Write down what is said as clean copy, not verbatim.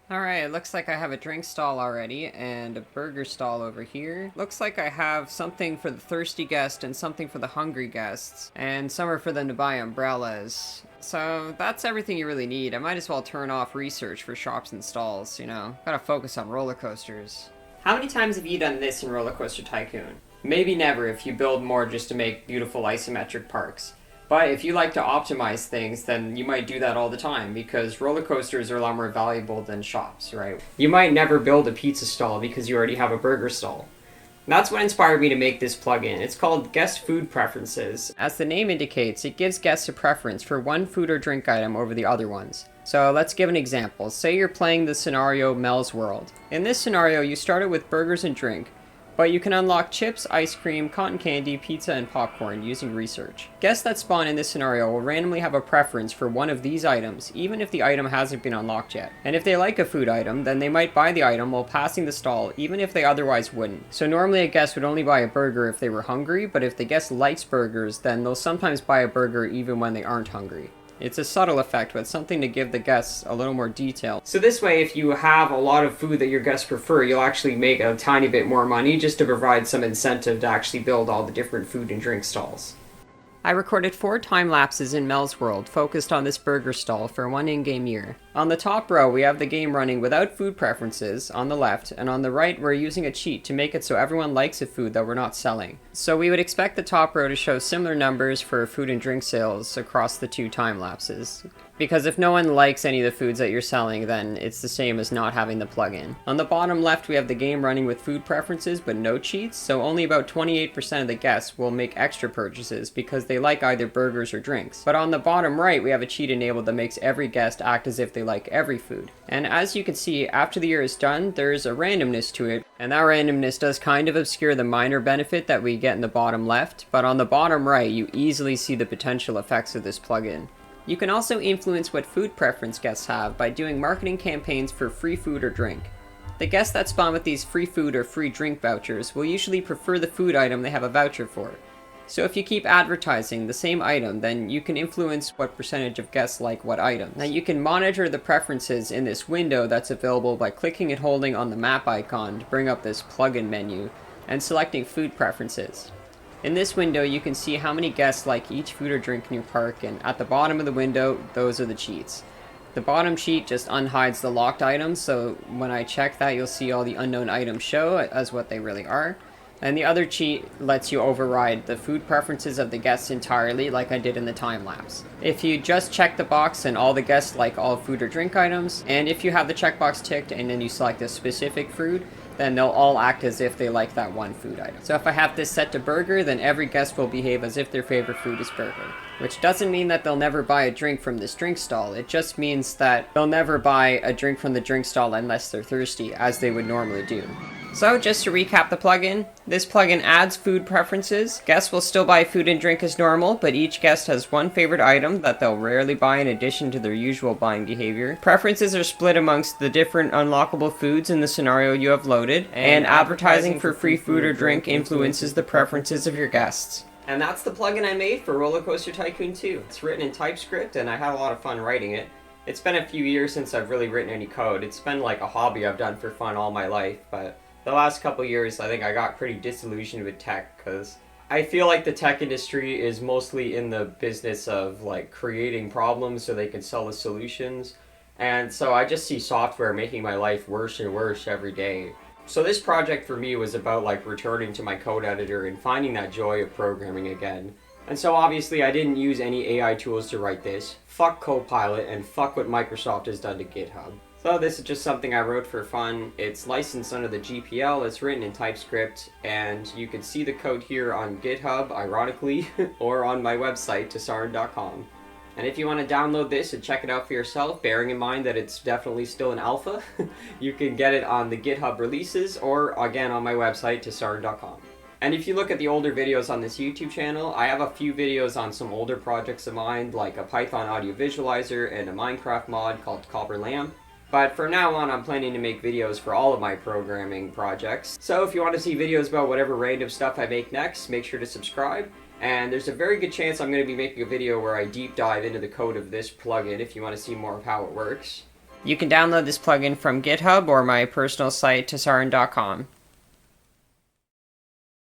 Alright, it looks like I have a drink stall already and a burger stall over here. Looks like I have something for the thirsty guest and something for the hungry guests, and somewhere for them to buy umbrellas. So that's everything you really need. I might as well turn off research for shops and stalls, Gotta focus on roller coasters. How many times have you done this in Roller Coaster Tycoon? Maybe never if you build more just to make beautiful isometric parks. But if you like to optimize things, then you might do that all the time because roller coasters are a lot more valuable than shops, right? You might never build a pizza stall because you already have a burger stall. That's what inspired me to make this plugin. It's called Guest Food Preferences. As the name indicates, it gives guests a preference for one food or drink item over the other ones. So let's give an example. Say you're playing the scenario Mel's World. In this scenario, you started with burgers and drink, but you can unlock chips, ice cream, cotton candy, pizza, and popcorn using research. Guests that spawn in this scenario will randomly have a preference for one of these items, even if the item hasn't been unlocked yet. And if they like a food item, then they might buy the item while passing the stall, even if they otherwise wouldn't. So normally a guest would only buy a burger if they were hungry, but if the guest likes burgers, then they'll sometimes buy a burger even when they aren't hungry. It's a subtle effect, but something to give the guests a little more detail. So this way, if you have a lot of food that your guests prefer, you'll actually make a tiny bit more money just to provide some incentive to actually build all the different food and drink stalls. I recorded 4 time lapses in Mel's World focused on this burger stall for one in-game year. On the top row, we have the game running without food preferences on the left, and on the right, we're using a cheat to make it so everyone likes a food that we're not selling. So we would expect the top row to show similar numbers for food and drink sales across the 2 time lapses. Because if no one likes any of the foods that you're selling, then it's the same as not having the plugin. On the bottom left, we have the game running with food preferences but no cheats, so only about 28% of the guests will make extra purchases because they like either burgers or drinks. But on the bottom right, we have a cheat enabled that makes every guest act as if they like every food. And as you can see, after the year is done, there's a randomness to it, and that randomness does kind of obscure the minor benefit that we get in the bottom left, but on the bottom right, you easily see the potential effects of this plugin. You can also influence what food preference guests have by doing marketing campaigns for free food or drink. The guests that spawn with these free food or free drink vouchers will usually prefer the food item they have a voucher for. So if you keep advertising the same item, then you can influence what percentage of guests like what item. Now you can monitor the preferences in this window that's available by clicking and holding on the map icon to bring up this plugin menu and selecting food preferences. In this window, you can see how many guests like each food or drink in your park, and at the bottom of the window, those are the cheats. The bottom cheat just unhides the locked items, so when I check that, you'll see all the unknown items show as what they really are. And the other cheat lets you override the food preferences of the guests entirely, like I did in the time lapse. If you just check the box and all the guests like all food or drink items, and if you have the checkbox ticked and then you select a specific food, then they'll all act as if they like that one food item. So if I have this set to burger, then every guest will behave as if their favorite food is burger. Which doesn't mean that they'll never buy a drink from this drink stall, it just means that they'll never buy a drink from the drink stall unless they're thirsty, as they would normally do. So just to recap the plugin, this plugin adds food preferences. Guests will still buy food and drink as normal, but each guest has one favorite item that they'll rarely buy in addition to their usual buying behavior. Preferences are split amongst the different unlockable foods in the scenario you have loaded, and advertising for free food or drink influences the preferences of your guests. And that's the plugin I made for Roller Coaster Tycoon 2. It's written in TypeScript, and I had a lot of fun writing it. It's been a few years since I've really written any code. It's been like a hobby I've done for fun all my life, but the last couple years I think I got pretty disillusioned with tech because I feel like the tech industry is mostly in the business of like creating problems so they can sell the solutions. And so I just see software making my life worse and worse every day. So this project for me was about like returning to my code editor and finding that joy of programming again. And so obviously I didn't use any AI tools to write this. Fuck Copilot and fuck what Microsoft has done to GitHub. So this is just something I wrote for fun. It's licensed under the GPL, it's written in TypeScript, and you can see the code here on GitHub, ironically, or on my website, Tesarn.com. And if you want to download this and check it out for yourself, bearing in mind that it's definitely still an alpha, you can get it on the GitHub releases or again on my website, Tesarn.com. And if you look at the older videos on this YouTube channel, I have a few videos on some older projects of mine, like a Python audio visualizer and a Minecraft mod called Copper Lamp. But from now on, I'm planning to make videos for all of my programming projects. So if you want to see videos about whatever random stuff I make next, make sure to subscribe. And there's a very good chance I'm going to be making a video where I deep dive into the code of this plugin if you want to see more of how it works. You can download this plugin from GitHub or my personal site, Tessarin.com.